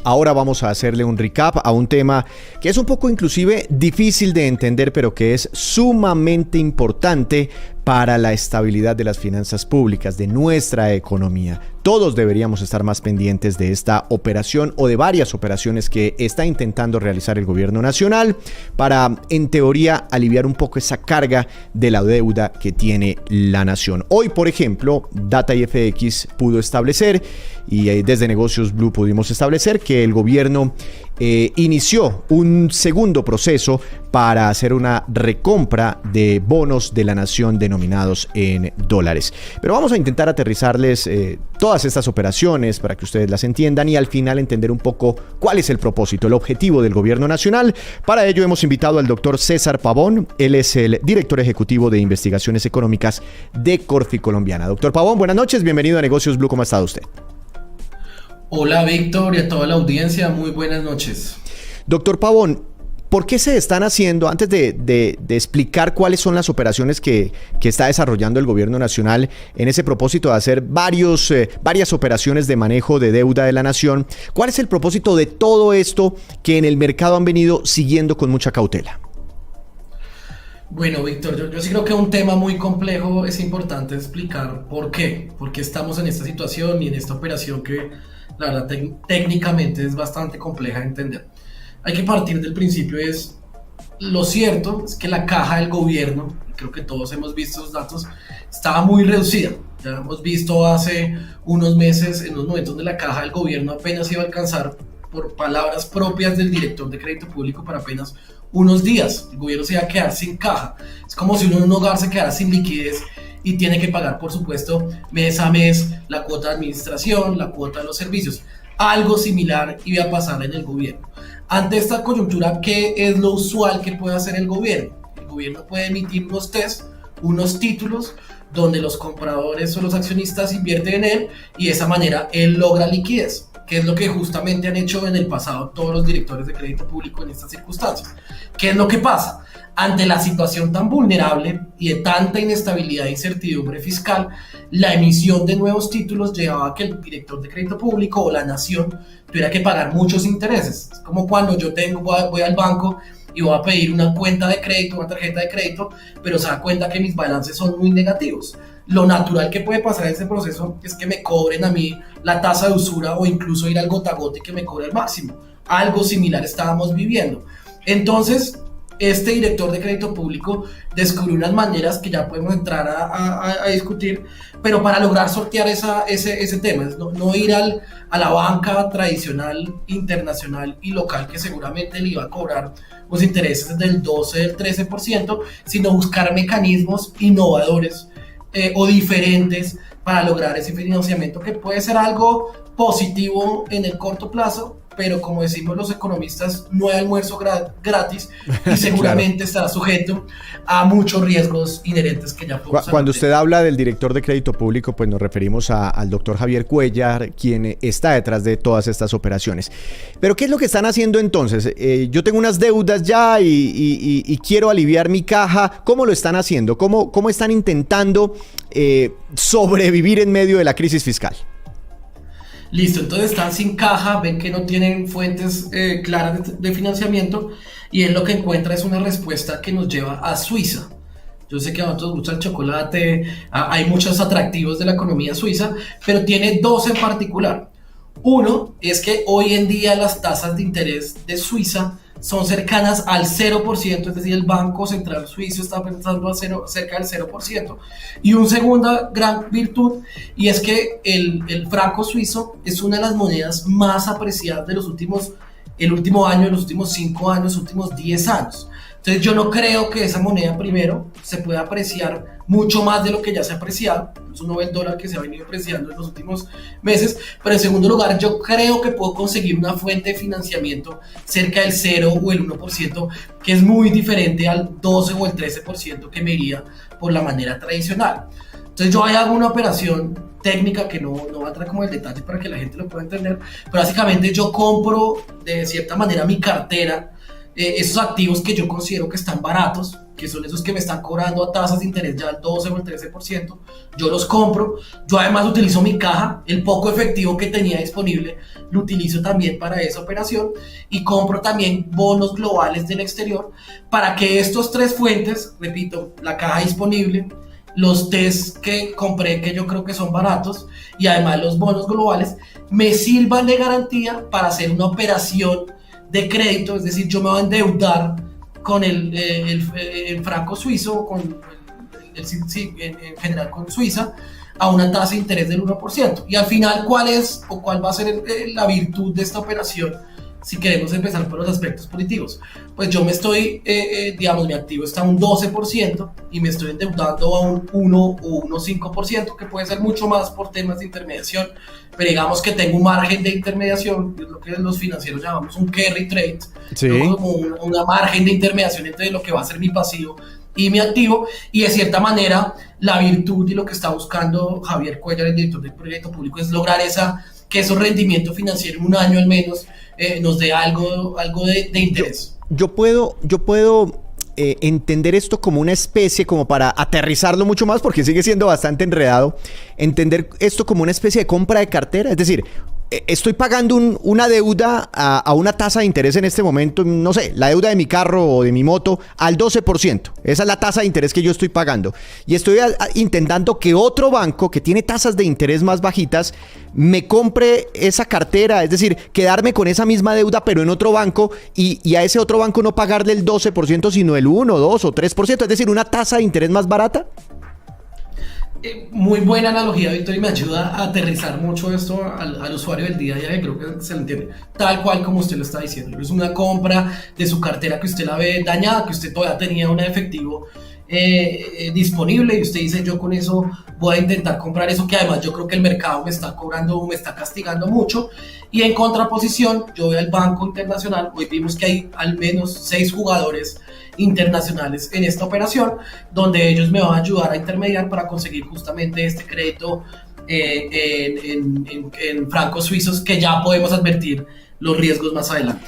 Ahora vamos a hacerle un recap a un tema que es un poco inclusive difícil de entender, pero que es sumamente importante para la estabilidad de las finanzas públicas, de nuestra economía. Todos deberíamos estar más pendientes de esta operación o de varias operaciones que está intentando realizar el gobierno nacional para, en teoría, aliviar un poco esa carga de la deuda que tiene la nación. Hoy, por ejemplo, Data y FX pudo establecer, y desde Negocios Blue pudimos establecer que el gobierno inició un segundo proceso para hacer una recompra de bonos de la nación denominados en dólares. Pero vamos a intentar aterrizarles todas estas operaciones para que ustedes las entiendan y al final entender un poco cuál es el propósito, el objetivo del gobierno nacional. Para ello hemos invitado al doctor César Pavón. Él es el director ejecutivo de investigaciones económicas de Corfi Colombiana. Doctor Pavón, buenas noches, bienvenido a Negocios Blue. ¿Cómo ha estado usted? Hola Víctor y a toda la audiencia, muy buenas noches. Doctor Pavón, ¿por qué se están haciendo, antes de explicar cuáles son las operaciones que está desarrollando el gobierno nacional en ese propósito de hacer varias operaciones de manejo de deuda de la nación, cuál es el propósito de todo esto que en el mercado han venido siguiendo con mucha cautela? Bueno, Víctor, yo sí creo que un tema muy complejo es importante explicar por qué estamos en esta situación y en esta operación que la verdad técnicamente es bastante compleja de entender. Hay que partir del principio, lo cierto es que la caja del gobierno, creo que todos hemos visto los datos, estaba muy reducida. Ya hemos visto hace unos meses, en los momentos donde la caja del gobierno apenas iba a alcanzar, por palabras propias del director de crédito público, para apenas unos días. El gobierno se iba a quedar sin caja. Es como si uno en un hogar se quedara sin liquidez y tiene que pagar, por supuesto, mes a mes la cuota de administración, la cuota de los servicios. Algo similar iba a pasar en el gobierno. Ante esta coyuntura, ¿qué es lo usual que puede hacer el gobierno? El gobierno puede emitir unos TES, unos títulos, donde los compradores o los accionistas invierten en él y de esa manera él logra liquidez, que es lo que justamente han hecho en el pasado todos los directores de crédito público en estas circunstancias. ¿Qué es lo que pasa? Ante la situación tan vulnerable y de tanta inestabilidad e incertidumbre fiscal, la emisión de nuevos títulos llevaba a que el director de crédito público o la nación tuviera que pagar muchos intereses. Es como cuando yo voy al banco y voy a pedir una cuenta de crédito, una tarjeta de crédito, pero se da cuenta que mis balances son muy negativos. Lo natural que puede pasar en ese proceso es que me cobren a mí la tasa de usura o incluso ir al gota a gota y que me cobre el máximo. Algo similar estábamos viviendo. Entonces, este director de crédito público descubrió unas maneras que ya podemos entrar a discutir, pero para lograr sortear ese tema, no ir a la banca tradicional, internacional y local, que seguramente le iba a cobrar los intereses del 12, del 13%, sino buscar mecanismos innovadores o diferentes para lograr ese financiamiento, que puede ser algo positivo en el corto plazo, pero como decimos los economistas, no hay almuerzo gratis y seguramente claro, estará sujeto a muchos riesgos inherentes que ya podemos Cuando usted habla del director de crédito público, pues nos referimos al doctor Javier Cuellar, quien está detrás de todas estas operaciones. Pero ¿qué es lo que están haciendo entonces? Yo tengo unas deudas ya y quiero aliviar mi caja. ¿Cómo lo están haciendo? ¿Cómo están intentando sobrevivir en medio de la crisis fiscal? Listo, entonces están sin caja, ven que no tienen fuentes claras de financiamiento y él lo que encuentra es una respuesta que nos lleva a Suiza. Yo sé que a nosotros nos gusta el chocolate, hay muchos atractivos de la economía suiza, pero tiene dos en particular. Uno es que hoy en día las tasas de interés de Suiza son cercanas al 0%, es decir, el Banco Central Suizo está pensando a cerca del 0%. Y una segunda gran virtud, y es que el franco suizo es una de las monedas más apreciadas de el último año, los últimos 5 años, los últimos 10 años. Entonces yo no creo que esa moneda, primero, se pueda apreciar mucho más de lo que ya se ha apreciado. Eso no ve el dólar que se ha venido apreciando en los últimos meses. Pero en segundo lugar, yo creo que puedo conseguir una fuente de financiamiento cerca del 0 o el 1%, que es muy diferente al 12 o el 13% que me iría por la manera tradicional. Entonces yo ahí hago una operación técnica que no va a entrar como el detalle para que la gente lo pueda entender. Pero básicamente yo compro de cierta manera mi cartera, esos activos que yo considero que están baratos, que son esos que me están cobrando a tasas de interés ya al 12 o el 13%, yo los compro. Yo además utilizo mi caja, el poco efectivo que tenía disponible lo utilizo también para esa operación, y compro también bonos globales del exterior para que estos tres fuentes, repito, la caja disponible, los test que compré que yo creo que son baratos y además los bonos globales me sirvan de garantía para hacer una operación de crédito. Es decir, yo me voy a endeudar con el franco suizo, en general con Suiza, a una tasa de interés del 1%. Y al final, ¿cuál va a ser la virtud de esta operación? Si queremos empezar por los aspectos positivos, pues yo me estoy, digamos, mi activo está a un 12% y me estoy endeudando a un 1 o 1,5%, que puede ser mucho más por temas de intermediación, pero digamos que tengo un margen de intermediación, es lo que los financieros llamamos un carry trade, sí, ¿no? Como una margen de intermediación entre lo que va a ser mi pasivo y mi activo, y de cierta manera la virtud y lo que está buscando Javier Cuellar, el director del proyecto público, es lograr que esos rendimientos financieros en un año al menos nos dé algo de interés. Yo puedo entender esto como una especie, como para aterrizarlo mucho más, porque sigue siendo bastante enredado, entender esto como una especie de compra de cartera. Es decir, estoy pagando una deuda a una tasa de interés en este momento, no sé, la deuda de mi carro o de mi moto al 12%. Esa es la tasa de interés que yo estoy pagando. Y estoy intentando que otro banco que tiene tasas de interés más bajitas me compre esa cartera, es decir, quedarme con esa misma deuda pero en otro banco y a ese otro banco no pagarle el 12%, sino el 1, 2 o 3%, es decir, una tasa de interés más barata. Muy buena analogía, Víctor, y me ayuda a aterrizar mucho esto al usuario del día a día, y creo que se lo entiende tal cual como usted lo está diciendo. Es una compra de su cartera que usted la ve dañada, que usted todavía tenía un efectivo disponible, y usted dice, yo con eso voy a intentar comprar eso que además yo creo que el mercado me está cobrando, me está castigando mucho. Y en contraposición, yo voy al Banco Internacional. Hoy vimos que hay al menos 6 jugadores internacionales en esta operación, donde ellos me van a ayudar a intermediar para conseguir justamente este crédito en francos suizos, que ya podemos advertir los riesgos más adelante.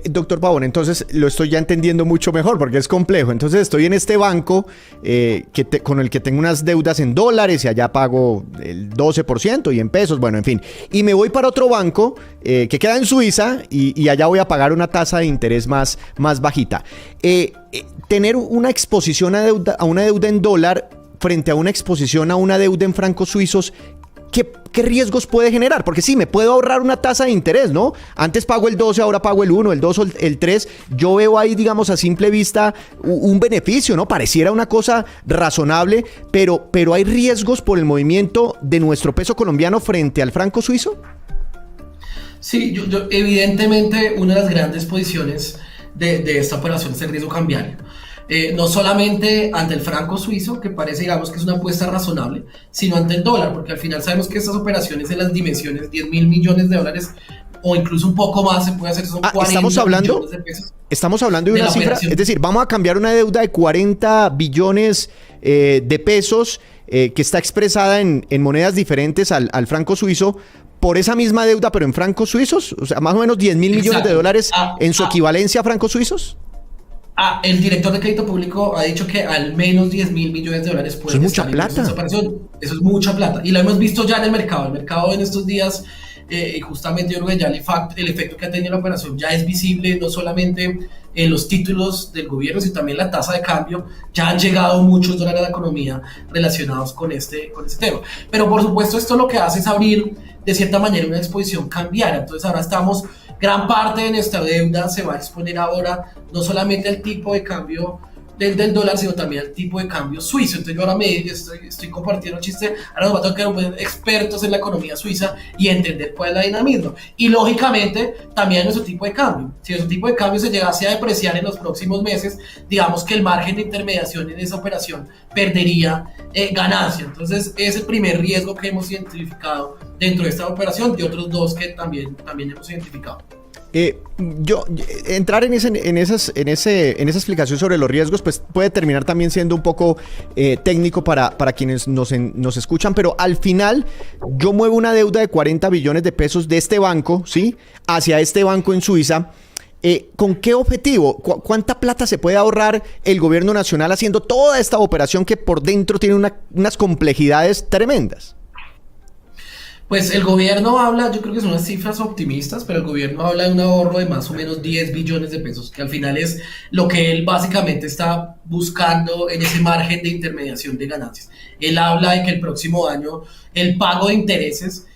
Doctor Pavón, entonces lo estoy ya entendiendo mucho mejor, porque es complejo. Entonces estoy en este banco con el que tengo unas deudas en dólares y allá pago el 12% y en pesos, bueno, en fin. Y me voy para otro banco que queda en Suiza y allá voy a pagar una tasa de interés más bajita. Tener una exposición a una deuda en dólar frente a una exposición a una deuda en francos suizos, ¿qué riesgos puede generar? Porque sí, me puedo ahorrar una tasa de interés, ¿no? Antes pago el 12, ahora pago el 1, el 2 o el 3. Yo veo ahí, digamos, a simple vista un beneficio, ¿no? Pareciera una cosa razonable, pero ¿hay riesgos por el movimiento de nuestro peso colombiano frente al franco suizo? Sí, yo evidentemente una de las grandes posiciones de esta operación es el riesgo cambiario. No solamente ante el franco suizo, que parece, digamos, que es una apuesta razonable, sino ante el dólar, porque al final sabemos que estas operaciones en las dimensiones 10.000 millones de dólares o incluso un poco más se puede hacer, son 40 millones de pesos. Estamos hablando de una cifra, es decir, vamos a cambiar una deuda de 40 billones de pesos que está expresada en monedas diferentes al franco suizo, por esa misma deuda, pero en francos suizos, o sea, más o menos 10.000 millones de dólares en su equivalencia a francos suizos. El director de crédito público ha dicho que al menos 10.000 millones de dólares pueden estar en esta operación. Eso es mucha plata. Y lo hemos visto ya en el mercado. El mercado en estos días, y justamente yo creo que ya el efecto que ha tenido la operación ya es visible, no solamente en los títulos del gobierno, sino también la tasa de cambio. Ya han llegado muchos dólares a la economía relacionados con este tema. Pero por supuesto esto lo que hace es abrir de cierta manera una exposición cambiaria. Entonces ahora gran parte de nuestra deuda se va a exponer ahora no solamente al tipo de cambio del dólar, sino también al tipo de cambio suizo. Entonces yo ahora estoy compartiendo un chiste, ahora nos va a tocar expertos en la economía suiza y entender cuál es la dinamismo. Y lógicamente también nuestro tipo de cambio. Si nuestro tipo de cambio se llegase a depreciar en los próximos meses, digamos que el margen de intermediación en esa operación perdería ganancia. Entonces es el primer riesgo que hemos identificado dentro de esta operación, y otros dos que también hemos identificado. Entrar en esa explicación sobre los riesgos, pues puede terminar también siendo un poco técnico para quienes nos escuchan, pero al final yo muevo una deuda de 40 billones de pesos de este banco, ¿sí?, hacia este banco en Suiza, ¿con qué objetivo? ¿Cuánta plata se puede ahorrar el gobierno nacional haciendo toda esta operación que por dentro tiene unas complejidades tremendas? Pues el gobierno habla, yo creo que son unas cifras optimistas, pero el gobierno habla de un ahorro de más o menos 10 billones de pesos, que al final es lo que él básicamente está buscando en ese margen de intermediación de ganancias. Él habla de que el próximo año el pago de intereses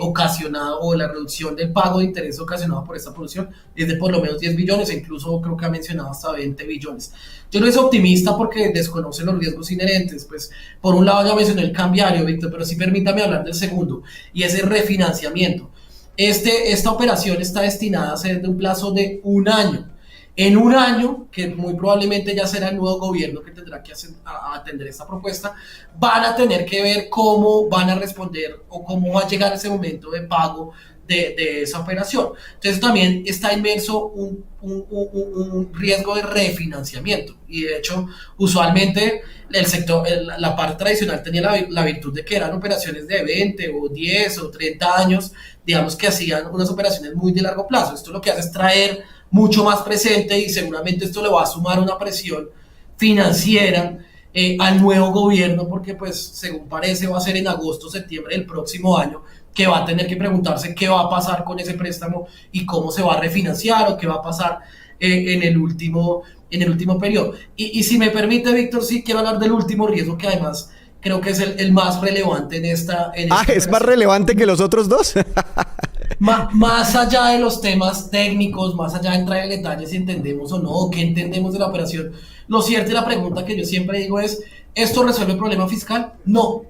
ocasionado, o la reducción del pago de interés ocasionado por esta producción es de por lo menos 10 billones, e incluso creo que ha mencionado hasta 20 billones. Yo no soy optimista porque desconoce los riesgos inherentes. Pues por un lado ya mencioné el cambiario, Víctor, pero sí permítame hablar del segundo, y es el refinanciamiento. Esta operación está destinada a ser de un plazo de un año. En un año, que muy probablemente ya será el nuevo gobierno que tendrá que atender esta propuesta, van a tener que ver cómo van a responder o cómo va a llegar ese momento de pago de esa operación. Entonces también está inmerso un riesgo de refinanciamiento, y de hecho usualmente el sector, la parte tradicional tenía la virtud de que eran operaciones de 20 o 10 o 30 años, digamos, que hacían unas operaciones muy de largo plazo. Esto lo que hace es traer mucho más presente, y seguramente esto le va a sumar una presión financiera al nuevo gobierno, porque pues según parece va a ser en agosto o septiembre del próximo año que va a tener que preguntarse qué va a pasar con ese préstamo y cómo se va a refinanciar, o qué va a pasar en el último periodo. Y si me permite, Víctor, sí quiero hablar del último riesgo, que además creo que es el más relevante en esta ¿Es más relevante que los otros dos? Más allá de los temas técnicos, más allá de entrar en detalles si entendemos o no, qué entendemos de la operación, lo cierto, y la pregunta que yo siempre digo es: ¿esto resuelve el problema fiscal? No.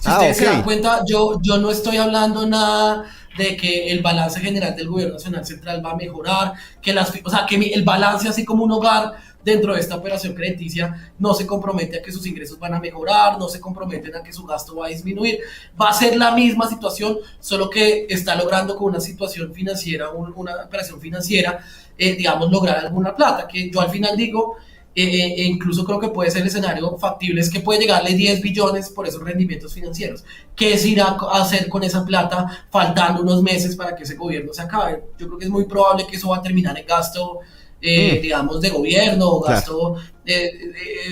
Si ustedes se dan cuenta, yo no estoy hablando nada de que el balance general del gobierno nacional central va a mejorar, que el balance, así como un hogar dentro de esta operación crediticia, no se compromete a que sus ingresos van a mejorar, no se comprometen a que su gasto va a disminuir. Va a ser la misma situación, solo que está logrando con una situación financiera, una operación financiera, digamos, lograr alguna plata, que yo al final digo, incluso creo que puede ser el escenario factible, es que puede llegarle 10 billones por esos rendimientos financieros. ¿Qué se irá a hacer con esa plata faltando unos meses para que ese gobierno se acabe? Yo creo que es muy probable que eso va a terminar en gasto, digamos, de gobierno, o gasto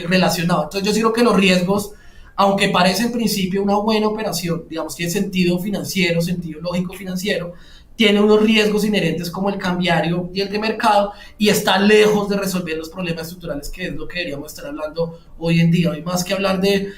relacionado. Entonces yo sí creo que los riesgos, aunque parece en principio una buena operación, digamos, tiene sentido financiero, sentido lógico financiero, tiene unos riesgos inherentes como el cambiario y el de mercado, y está lejos de resolver los problemas estructurales, que es lo que deberíamos estar hablando hoy en día. Hoy, más que hablar de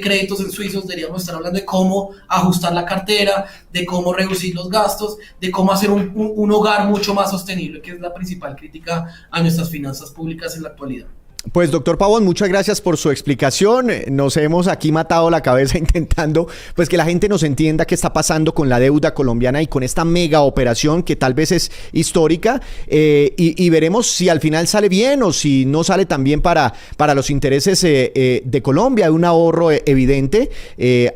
créditos en suizos, deberíamos estar hablando de cómo ajustar la cartera, de cómo reducir los gastos, de cómo hacer un hogar mucho más sostenible, que es la principal crítica a nuestras finanzas públicas en la actualidad. Pues doctor Pavón, muchas gracias por su explicación. Nos hemos aquí matado la cabeza intentando pues que la gente nos entienda qué está pasando con la deuda colombiana y con esta mega operación que tal vez es histórica, y veremos si al final sale bien o si no sale tan bien para los intereses de Colombia. Hay un ahorro evidente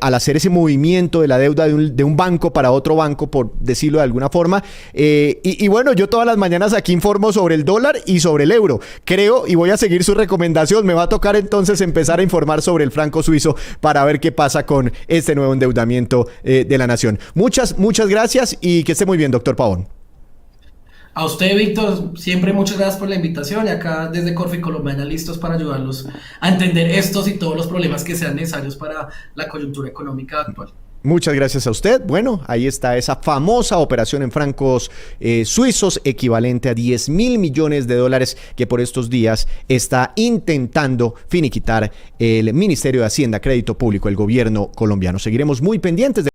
al hacer ese movimiento de la deuda de un banco para otro banco, por decirlo de alguna forma. Y bueno, yo todas las mañanas aquí informo sobre el dólar y sobre el euro. Creo, y voy a seguir su recomendación, me va a tocar entonces empezar a informar sobre el franco suizo para ver qué pasa con este nuevo endeudamiento de la nación. Muchas gracias y que esté muy bien, doctor Pavón. A usted, Víctor, siempre muchas gracias por la invitación, y acá desde Corfi Colombiana listos para ayudarlos a entender estos y todos los problemas que sean necesarios para la coyuntura económica actual. Muchas gracias a usted. Bueno, ahí está esa famosa operación en francos suizos, equivalente a 10.000 millones de dólares, que por estos días está intentando finiquitar el Ministerio de Hacienda, Crédito Público, el gobierno colombiano. Seguiremos muy pendientes de